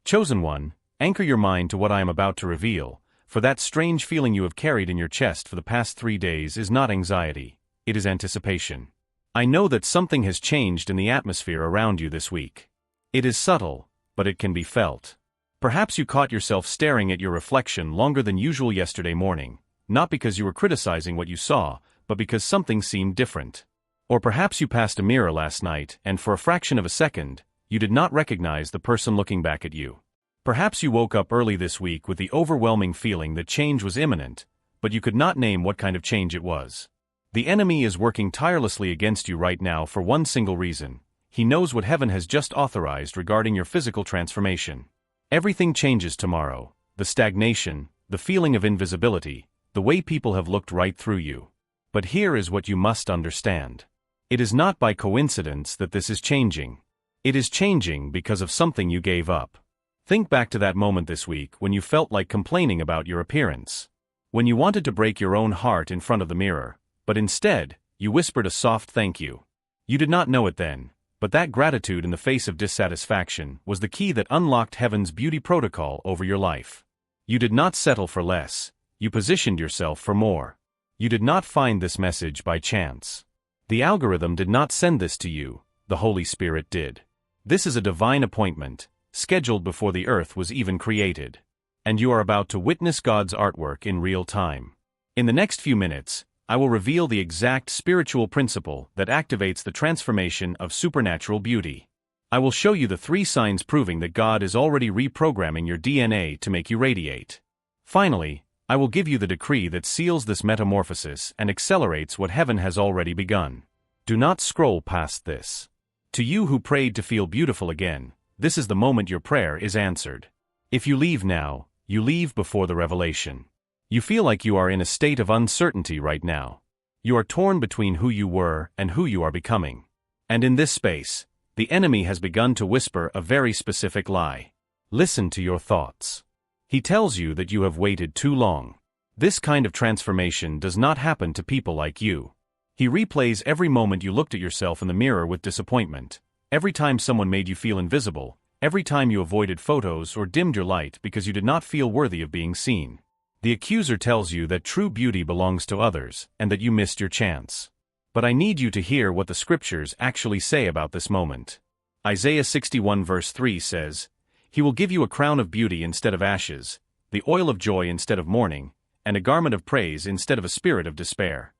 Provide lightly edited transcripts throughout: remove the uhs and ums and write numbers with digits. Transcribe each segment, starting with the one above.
Chosen one, anchor your mind to what I am about to reveal, for that strange feeling you have carried in your chest for the past 3 days is not anxiety, it is anticipation. I know that something has changed in the atmosphere around you this week. It is subtle, but it can be felt. Perhaps you caught yourself staring at your reflection longer than usual yesterday morning, not because you were criticizing what you saw, but because something seemed different. Or perhaps you passed a mirror last night and for a fraction of a second, you did not recognize the person looking back at you. Perhaps you woke up early this week with the overwhelming feeling that change was imminent, but you could not name what kind of change it was. The enemy is working tirelessly against you right now for one single reason. He knows what heaven has just authorized regarding your physical transformation. Everything changes tomorrow: the stagnation, the feeling of invisibility, the way people have looked right through you. But here is what you must understand. It is not by coincidence that this is changing. It is changing because of something you gave up. Think back to that moment this week when you felt like complaining about your appearance. When you wanted to break your own heart in front of the mirror, but instead, you whispered a soft thank you. You did not know it then, but that gratitude in the face of dissatisfaction was the key that unlocked heaven's beauty protocol over your life. You did not settle for less, you positioned yourself for more. You did not find this message by chance. The algorithm did not send this to you, the Holy Spirit did. This is a divine appointment, scheduled before the earth was even created. And you are about to witness God's artwork in real time. In the next few minutes, I will reveal the exact spiritual principle that activates the transformation of supernatural beauty. I will show you the 3 signs proving that God is already reprogramming your DNA to make you radiate. Finally, I will give you the decree that seals this metamorphosis and accelerates what heaven has already begun. Do not scroll past this. To you who prayed to feel beautiful again, this is the moment your prayer is answered. If you leave now, you leave before the revelation. You feel like you are in a state of uncertainty right now. You are torn between who you were and who you are becoming. And in this space, the enemy has begun to whisper a very specific lie. Listen to your thoughts. He tells you that you have waited too long. This kind of transformation does not happen to people like you. He replays every moment you looked at yourself in the mirror with disappointment, every time someone made you feel invisible, every time you avoided photos or dimmed your light because you did not feel worthy of being seen. The accuser tells you that true beauty belongs to others and that you missed your chance. But I need you to hear what the scriptures actually say about this moment. Isaiah 61 verse 3 says, "He will give you a crown of beauty instead of ashes, the oil of joy instead of mourning, and a garment of praise instead of a spirit of despair."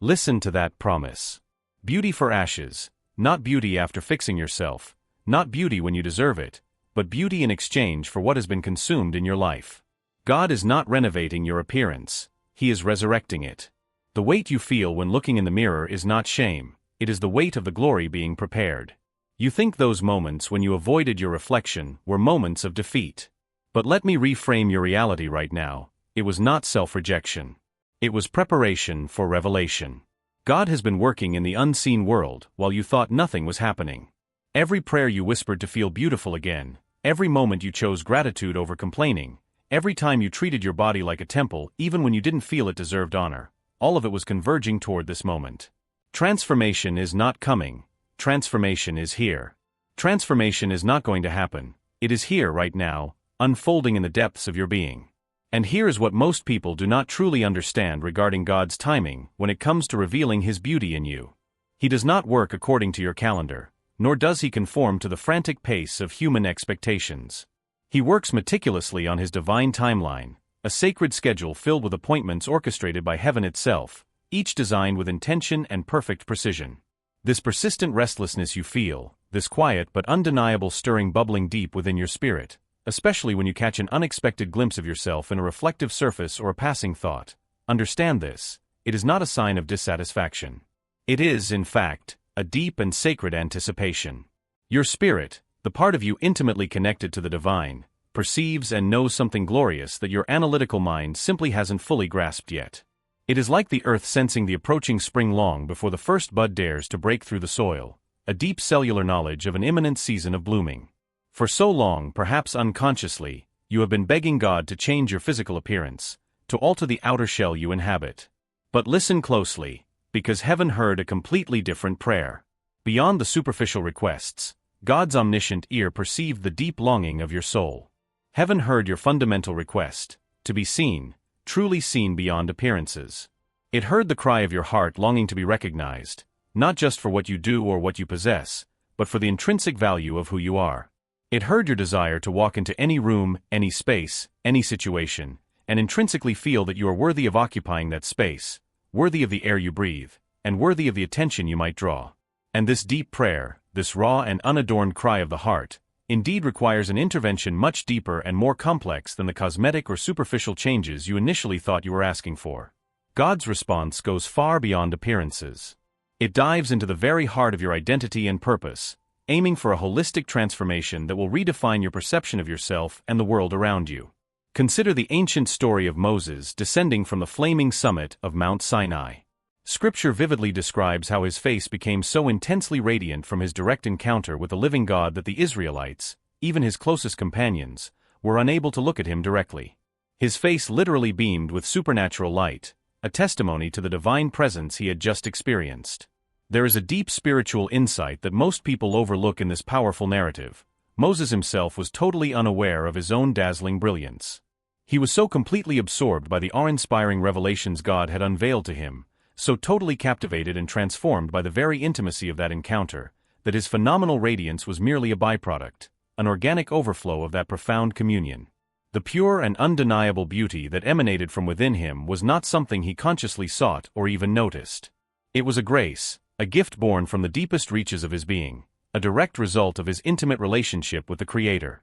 Listen to that promise. Beauty for ashes, not beauty after fixing yourself, not beauty when you deserve it, but beauty in exchange for what has been consumed in your life. God is not renovating your appearance, He is resurrecting it. The weight you feel when looking in the mirror is not shame, it is the weight of the glory being prepared. You think those moments when you avoided your reflection were moments of defeat. But let me reframe your reality right now. It was not self-rejection. It was preparation for revelation. God has been working in the unseen world while you thought nothing was happening. Every prayer you whispered to feel beautiful again, every moment you chose gratitude over complaining, every time you treated your body like a temple even when you didn't feel it deserved honor, all of it was converging toward this moment. Transformation is not coming. Transformation is here. Transformation is not going to happen. It is here right now, unfolding in the depths of your being. And here is what most people do not truly understand regarding God's timing when it comes to revealing His beauty in you. He does not work according to your calendar, nor does He conform to the frantic pace of human expectations. He works meticulously on His divine timeline, a sacred schedule filled with appointments orchestrated by heaven itself, each designed with intention and perfect precision. This persistent restlessness you feel, this quiet but undeniable stirring bubbling deep within your spirit, especially when you catch an unexpected glimpse of yourself in a reflective surface or a passing thought, understand this, it is not a sign of dissatisfaction. It is, in fact, a deep and sacred anticipation. Your spirit, the part of you intimately connected to the divine, perceives and knows something glorious that your analytical mind simply hasn't fully grasped yet. It is like the earth sensing the approaching spring long before the first bud dares to break through the soil, a deep cellular knowledge of an imminent season of blooming. For so long, perhaps unconsciously, you have been begging God to change your physical appearance, to alter the outer shell you inhabit. But listen closely, because heaven heard a completely different prayer. Beyond the superficial requests, God's omniscient ear perceived the deep longing of your soul. Heaven heard your fundamental request, to be seen, truly seen beyond appearances. It heard the cry of your heart longing to be recognized, not just for what you do or what you possess, but for the intrinsic value of who you are. It heard your desire to walk into any room, any space, any situation, and intrinsically feel that you are worthy of occupying that space, worthy of the air you breathe, and worthy of the attention you might draw. And this deep prayer, this raw and unadorned cry of the heart, indeed requires an intervention much deeper and more complex than the cosmetic or superficial changes you initially thought you were asking for. God's response goes far beyond appearances. It dives into the very heart of your identity and purpose, aiming for a holistic transformation that will redefine your perception of yourself and the world around you. Consider the ancient story of Moses descending from the flaming summit of Mount Sinai. Scripture vividly describes how his face became so intensely radiant from his direct encounter with the living God that the Israelites, even his closest companions, were unable to look at him directly. His face literally beamed with supernatural light, a testimony to the divine presence he had just experienced. There is a deep spiritual insight that most people overlook in this powerful narrative. Moses himself was totally unaware of his own dazzling brilliance. He was so completely absorbed by the awe-inspiring revelations God had unveiled to him, so totally captivated and transformed by the very intimacy of that encounter, that his phenomenal radiance was merely a byproduct, an organic overflow of that profound communion. The pure and undeniable beauty that emanated from within him was not something he consciously sought or even noticed. It was a grace, a gift born from the deepest reaches of his being, a direct result of his intimate relationship with the Creator.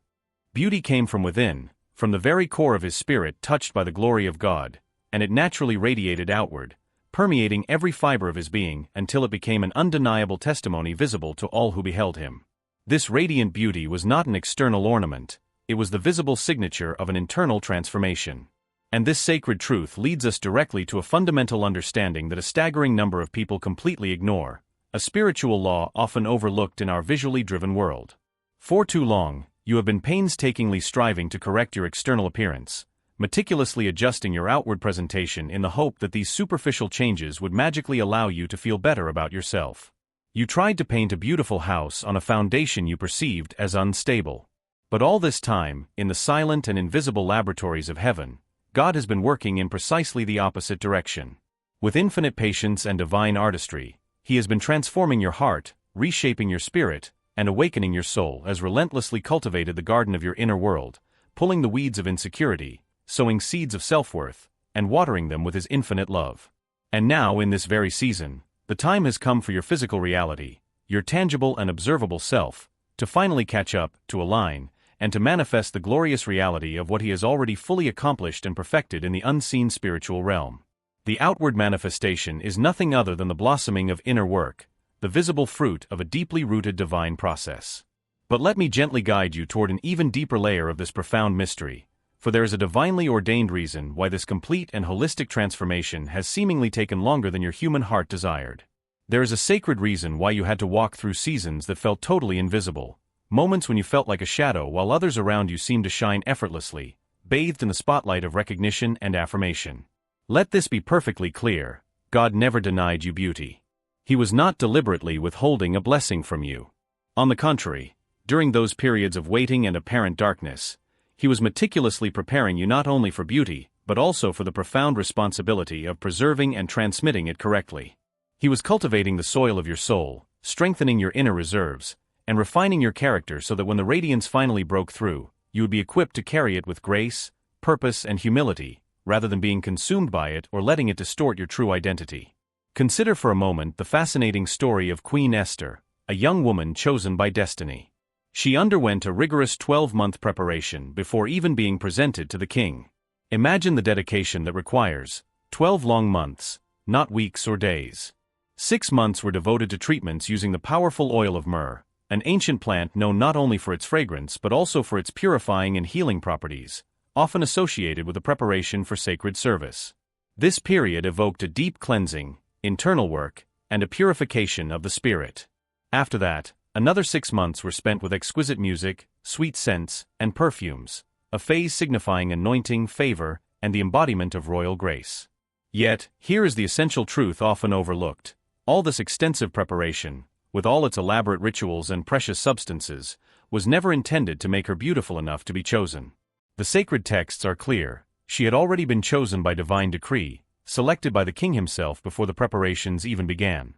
Beauty came from within, from the very core of his spirit touched by the glory of God, and it naturally radiated outward, permeating every fiber of his being until it became an undeniable testimony visible to all who beheld him. This radiant beauty was not an external ornament, it was the visible signature of an internal transformation. And this sacred truth leads us directly to a fundamental understanding that a staggering number of people completely ignore, a spiritual law often overlooked in our visually driven world. For too long, you have been painstakingly striving to correct your external appearance, meticulously adjusting your outward presentation in the hope that these superficial changes would magically allow you to feel better about yourself. You tried to paint a beautiful house on a foundation you perceived as unstable. But all this time, in the silent and invisible laboratories of heaven, God has been working in precisely the opposite direction. With infinite patience and divine artistry, He has been transforming your heart, reshaping your spirit, and awakening your soul as relentlessly cultivated the garden of your inner world, pulling the weeds of insecurity, sowing seeds of self-worth, and watering them with His infinite love. And now, in this very season, the time has come for your physical reality, your tangible and observable self, to finally catch up, to align, and to manifest the glorious reality of what He has already fully accomplished and perfected in the unseen spiritual realm. The outward manifestation is nothing other than the blossoming of inner work, the visible fruit of a deeply rooted divine process. But let me gently guide you toward an even deeper layer of this profound mystery, for there is a divinely ordained reason why this complete and holistic transformation has seemingly taken longer than your human heart desired. There is a sacred reason why you had to walk through seasons that felt totally invisible, moments when you felt like a shadow while others around you seemed to shine effortlessly, bathed in the spotlight of recognition and affirmation. Let this be perfectly clear: God never denied you beauty. He was not deliberately withholding a blessing from you. On the contrary, during those periods of waiting and apparent darkness, He was meticulously preparing you not only for beauty, but also for the profound responsibility of preserving and transmitting it correctly. He was cultivating the soil of your soul, strengthening your inner reserves, and refining your character so that when the radiance finally broke through, you would be equipped to carry it with grace, purpose, and humility, rather than being consumed by it or letting it distort your true identity. Consider for a moment the fascinating story of Queen Esther, a young woman chosen by destiny. She underwent a rigorous 12-month preparation before even being presented to the king. Imagine the dedication that requires 12 long months, not weeks or days. 6 months were devoted to treatments using the powerful oil of myrrh, an ancient plant known not only for its fragrance but also for its purifying and healing properties, often associated with the preparation for sacred service. This period evoked a deep cleansing, internal work, and a purification of the spirit. After that, another 6 months were spent with exquisite music, sweet scents, and perfumes, a phase signifying anointing, favor, and the embodiment of royal grace. Yet, here is the essential truth often overlooked: all this extensive preparation, with all its elaborate rituals and precious substances, was never intended to make her beautiful enough to be chosen. The sacred texts are clear. She had already been chosen by divine decree, selected by the king himself before the preparations even began.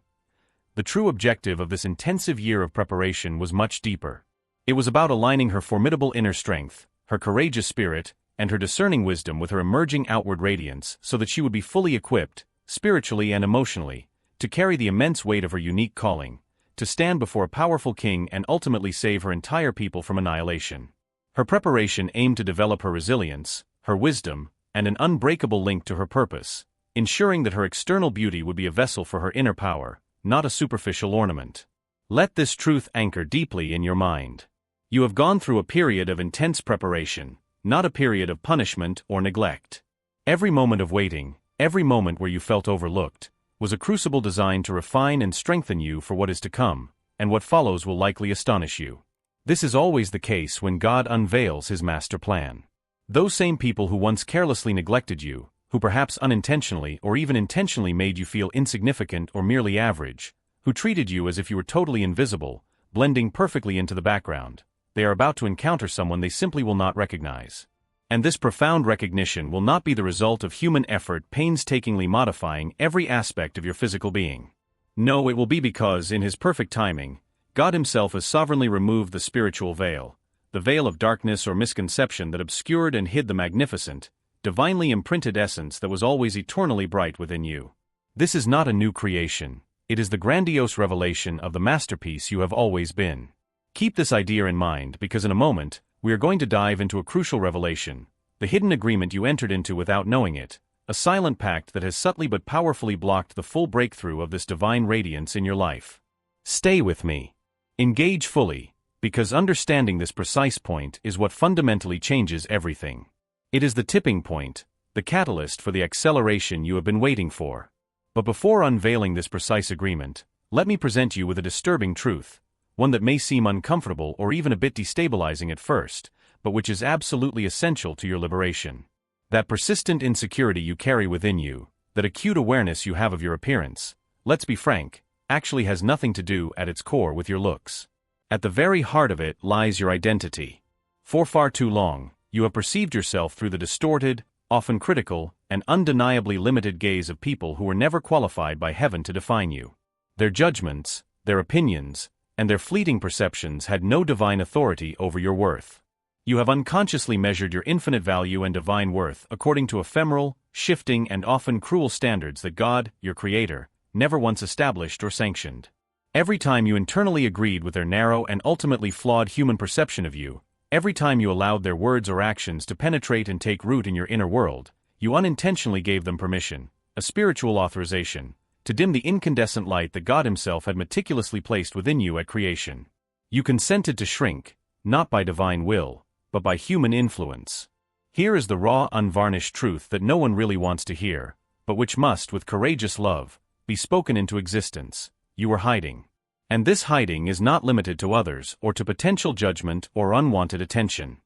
The true objective of this intensive year of preparation was much deeper. It was about aligning her formidable inner strength, her courageous spirit, and her discerning wisdom with her emerging outward radiance so that she would be fully equipped, spiritually and emotionally, to carry the immense weight of her unique calling, to stand before a powerful king and ultimately save her entire people from annihilation. Her preparation aimed to develop her resilience, her wisdom, and an unbreakable link to her purpose, ensuring that her external beauty would be a vessel for her inner power, not a superficial ornament. Let this truth anchor deeply in your mind. You have gone through a period of intense preparation, not a period of punishment or neglect. Every moment of waiting, every moment where you felt overlooked, was a crucible designed to refine and strengthen you for what is to come, and what follows will likely astonish you. This is always the case when God unveils His master plan. Those same people who once carelessly neglected you, who perhaps unintentionally or even intentionally made you feel insignificant or merely average, who treated you as if you were totally invisible, blending perfectly into the background, they are about to encounter someone they simply will not recognize. And this profound recognition will not be the result of human effort painstakingly modifying every aspect of your physical being. No, it will be because, in His perfect timing, God Himself has sovereignly removed the spiritual veil, the veil of darkness or misconception that obscured and hid the magnificent, divinely imprinted essence that was always eternally bright within you. This is not a new creation, it is the grandiose revelation of the masterpiece you have always been. Keep this idea in mind because in a moment, we are going to dive into a crucial revelation, the hidden agreement you entered into without knowing it, a silent pact that has subtly but powerfully blocked the full breakthrough of this divine radiance in your life. Stay with me. Engage fully, because understanding this precise point is what fundamentally changes everything. It is the tipping point, the catalyst for the acceleration you have been waiting for. But before unveiling this precise agreement, let me present you with a disturbing truth, one that may seem uncomfortable or even a bit destabilizing at first, but which is absolutely essential to your liberation. That persistent insecurity you carry within you, that acute awareness you have of your appearance, let's be frank, actually has nothing to do at its core with your looks. At the very heart of it lies your identity. For far too long, you have perceived yourself through the distorted, often critical, and undeniably limited gaze of people who were never qualified by heaven to define you. Their judgments, their opinions, and their fleeting perceptions had no divine authority over your worth. You have unconsciously measured your infinite value and divine worth according to ephemeral, shifting, and often cruel standards that God, your Creator, never once established or sanctioned. Every time you internally agreed with their narrow and ultimately flawed human perception of you, every time you allowed their words or actions to penetrate and take root in your inner world, you unintentionally gave them permission, a spiritual authorization, to dim the incandescent light that God Himself had meticulously placed within you at creation. You consented to shrink, not by divine will, but by human influence. Here is the raw, unvarnished truth that no one really wants to hear, but which must, with courageous love, be spoken into existence. You were hiding. And this hiding is not limited to others or to potential judgment or unwanted attention.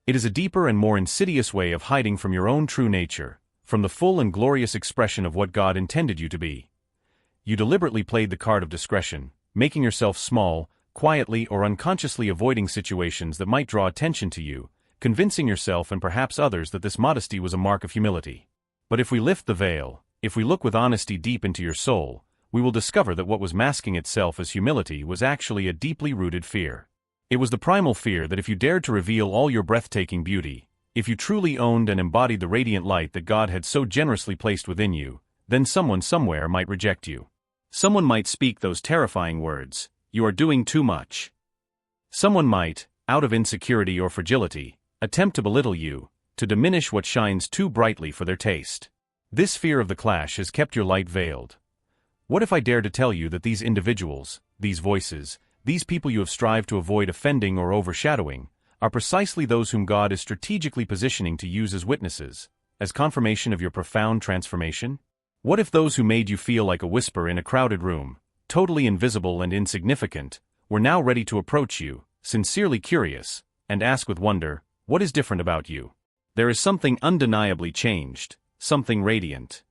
It is a deeper and more insidious way of hiding from your own true nature, from the full and glorious expression of what God intended you to be. You deliberately played the card of discretion, making yourself small, quietly or unconsciously avoiding situations that might draw attention to you, convincing yourself and perhaps others that this modesty was a mark of humility. But if we lift the veil, if we look with honesty deep into your soul, we will discover that what was masking itself as humility was actually a deeply rooted fear. It was the primal fear that if you dared to reveal all your breathtaking beauty, if you truly owned and embodied the radiant light that God had so generously placed within you, then someone somewhere might reject you. Someone might speak those terrifying words, "You are doing too much." Someone might, out of insecurity or fragility, attempt to belittle you, to diminish what shines too brightly for their taste. This fear of the clash has kept your light veiled. What if I dare to tell you that these individuals, these voices, these people you have strived to avoid offending or overshadowing, are precisely those whom God is strategically positioning to use as witnesses, as confirmation of your profound transformation? What if those who made you feel like a whisper in a crowded room, totally invisible and insignificant, were now ready to approach you, sincerely curious, and ask with wonder, "What is different about you?" There is something undeniably changed, something radiant.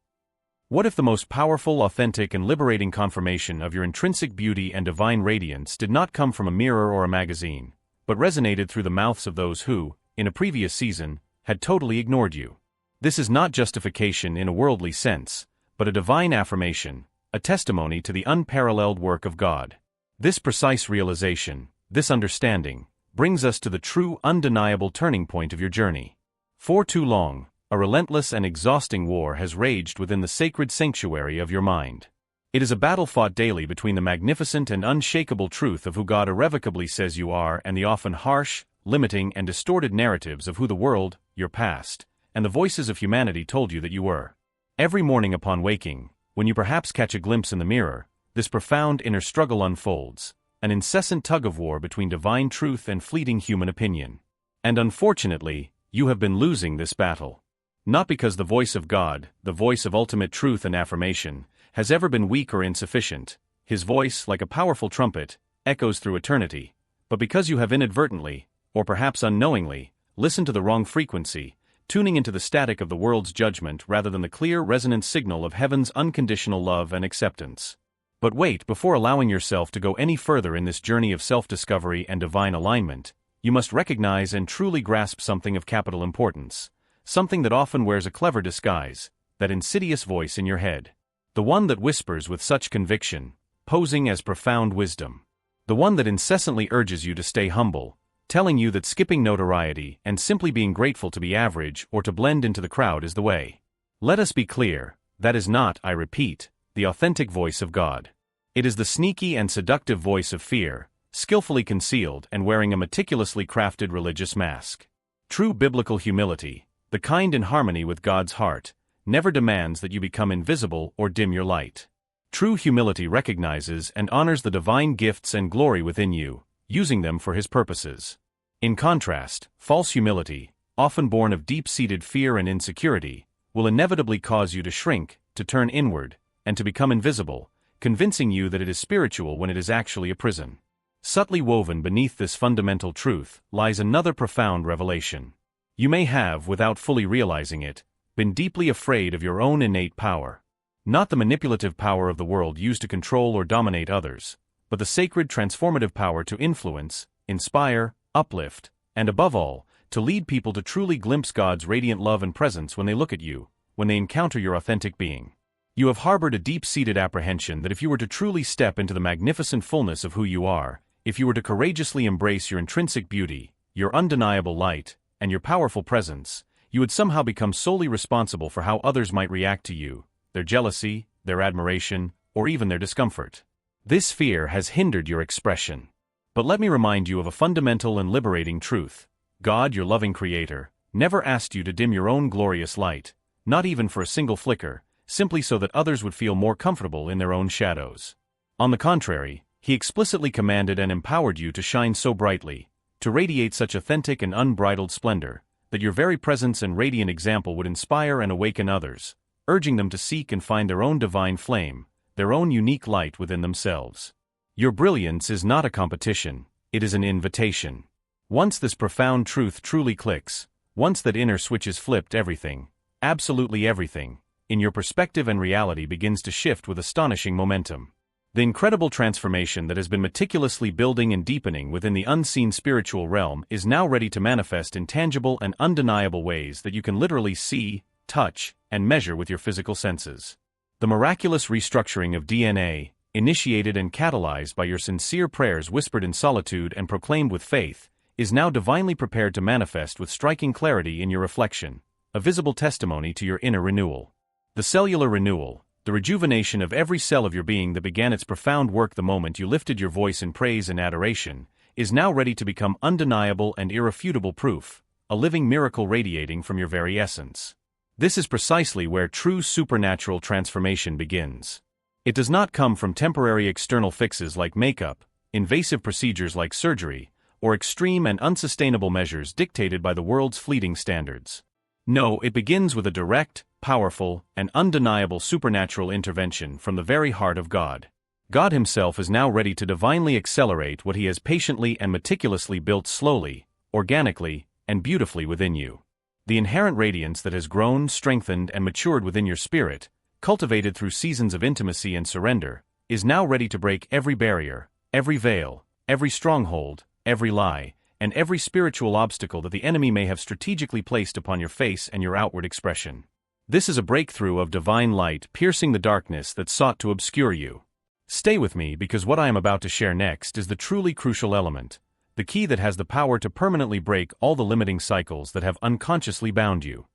What if the most powerful, authentic, and liberating confirmation of your intrinsic beauty and divine radiance did not come from a mirror or a magazine, but resonated through the mouths of those who, in a previous season, had totally ignored you? This is not justification in a worldly sense, but a divine affirmation, a testimony to the unparalleled work of God. This precise realization, this understanding, brings us to the true, undeniable turning point of your journey. For too long, a relentless and exhausting war has raged within the sacred sanctuary of your mind. It is a battle fought daily between the magnificent and unshakable truth of who God irrevocably says you are and the often harsh, limiting, and distorted narratives of who the world, your past, and the voices of humanity told you that you were. Every morning upon waking, when you perhaps catch a glimpse in the mirror, this profound inner struggle unfolds, an incessant tug-of-war between divine truth and fleeting human opinion. And unfortunately, you have been losing this battle. Not because the voice of God, the voice of ultimate truth and affirmation, has ever been weak or insufficient. His voice, like a powerful trumpet, echoes through eternity, but because you have inadvertently, or perhaps unknowingly, listened to the wrong frequency, tuning into the static of the world's judgment rather than the clear, resonant signal of heaven's unconditional love and acceptance. But wait, before allowing yourself to go any further in this journey of self-discovery and divine alignment, you must recognize and truly grasp something of capital importance, something that often wears a clever disguise, that insidious voice in your head. The one that whispers with such conviction, posing as profound wisdom. The one that incessantly urges you to stay humble, telling you that skipping notoriety and simply being grateful to be average or to blend into the crowd is the way. Let us be clear, that is not, I repeat, the authentic voice of God. It is the sneaky and seductive voice of fear, skillfully concealed and wearing a meticulously crafted religious mask. True biblical humility, the kind in harmony with God's heart, never demands that you become invisible or dim your light. True humility recognizes and honors the divine gifts and glory within you, using them for His purposes. In contrast, false humility, often born of deep-seated fear and insecurity, will inevitably cause you to shrink, to turn inward, and to become invisible, convincing you that it is spiritual when it is actually a prison. Subtly woven beneath this fundamental truth lies another profound revelation. You may have, without fully realizing it, been deeply afraid of your own innate power. Not the manipulative power of the world used to control or dominate others, but the sacred transformative power to influence, inspire, uplift, and above all, to lead people to truly glimpse God's radiant love and presence when they look at you, when they encounter your authentic being. You have harbored a deep-seated apprehension that if you were to truly step into the magnificent fullness of who you are, if you were to courageously embrace your intrinsic beauty, your undeniable light, and your powerful presence, you would somehow become solely responsible for how others might react to you, their jealousy, their admiration, or even their discomfort. This fear has hindered your expression. But let me remind you of a fundamental and liberating truth. God, your loving Creator, never asked you to dim your own glorious light, not even for a single flicker, simply so that others would feel more comfortable in their own shadows. On the contrary, He explicitly commanded and empowered you to shine so brightly, to radiate such authentic and unbridled splendor, that your very presence and radiant example would inspire and awaken others, urging them to seek and find their own divine flame, their own unique light within themselves. Your brilliance is not a competition, it is an invitation. Once this profound truth truly clicks, once that inner switch is flipped, everything, absolutely everything, in your perspective and reality begins to shift with astonishing momentum. The incredible transformation that has been meticulously building and deepening within the unseen spiritual realm is now ready to manifest in tangible and undeniable ways that you can literally see, touch, and measure with your physical senses. The miraculous restructuring of DNA, initiated and catalyzed by your sincere prayers whispered in solitude and proclaimed with faith, is now divinely prepared to manifest with striking clarity in your reflection, a visible testimony to your inner renewal. The cellular renewal, the rejuvenation of every cell of your being that began its profound work the moment you lifted your voice in praise and adoration, is now ready to become undeniable and irrefutable proof, a living miracle radiating from your very essence. This is precisely where true supernatural transformation begins. It does not come from temporary external fixes like makeup, invasive procedures like surgery, or extreme and unsustainable measures dictated by the world's fleeting standards. No, it begins with a direct, powerful, and undeniable supernatural intervention from the very heart of God. God Himself is now ready to divinely accelerate what He has patiently and meticulously built slowly, organically, and beautifully within you. The inherent radiance that has grown, strengthened, and matured within your spirit, cultivated through seasons of intimacy and surrender, is now ready to break every barrier, every veil, every stronghold, every lie, and every spiritual obstacle that the enemy may have strategically placed upon your face and your outward expression. This is a breakthrough of divine light piercing the darkness that sought to obscure you. Stay with me because what I am about to share next is the truly crucial element, the key that has the power to permanently break all the limiting cycles that have unconsciously bound you.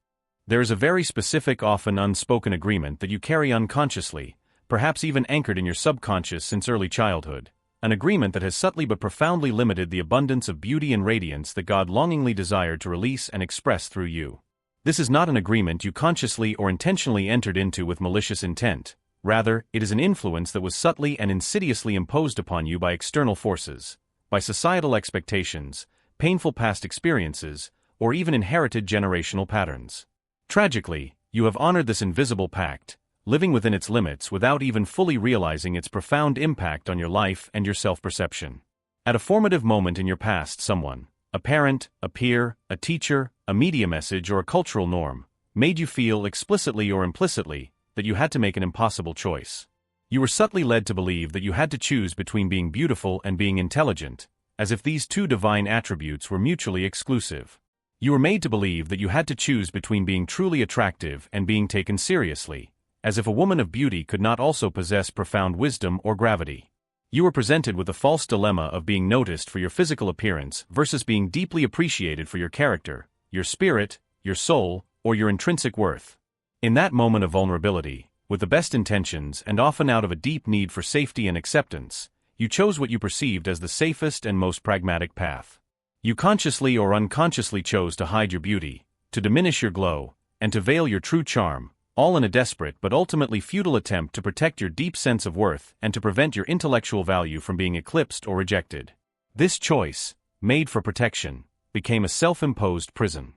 There is a very specific, often unspoken agreement that you carry unconsciously, perhaps even anchored in your subconscious since early childhood, an agreement that has subtly but profoundly limited the abundance of beauty and radiance that God longingly desired to release and express through you. This is not an agreement you consciously or intentionally entered into with malicious intent. Rather, it is an influence that was subtly and insidiously imposed upon you by external forces, by societal expectations, painful past experiences, or even inherited generational patterns. Tragically, you have honored this invisible pact, living within its limits without even fully realizing its profound impact on your life and your self-perception. At a formative moment in your past, someone, a parent, a peer, a teacher, a media message, or a cultural norm, made you feel explicitly or implicitly that you had to make an impossible choice. You were subtly led to believe that you had to choose between being beautiful and being intelligent, as if these two divine attributes were mutually exclusive. You were made to believe that you had to choose between being truly attractive and being taken seriously, as if a woman of beauty could not also possess profound wisdom or gravity. You were presented with the false dilemma of being noticed for your physical appearance versus being deeply appreciated for your character, your spirit, your soul, or your intrinsic worth. In that moment of vulnerability, with the best intentions and often out of a deep need for safety and acceptance, you chose what you perceived as the safest and most pragmatic path. You consciously or unconsciously chose to hide your beauty, to diminish your glow, and to veil your true charm, all in a desperate but ultimately futile attempt to protect your deep sense of worth and to prevent your intellectual value from being eclipsed or rejected. This choice, made for protection, became a self-imposed prison.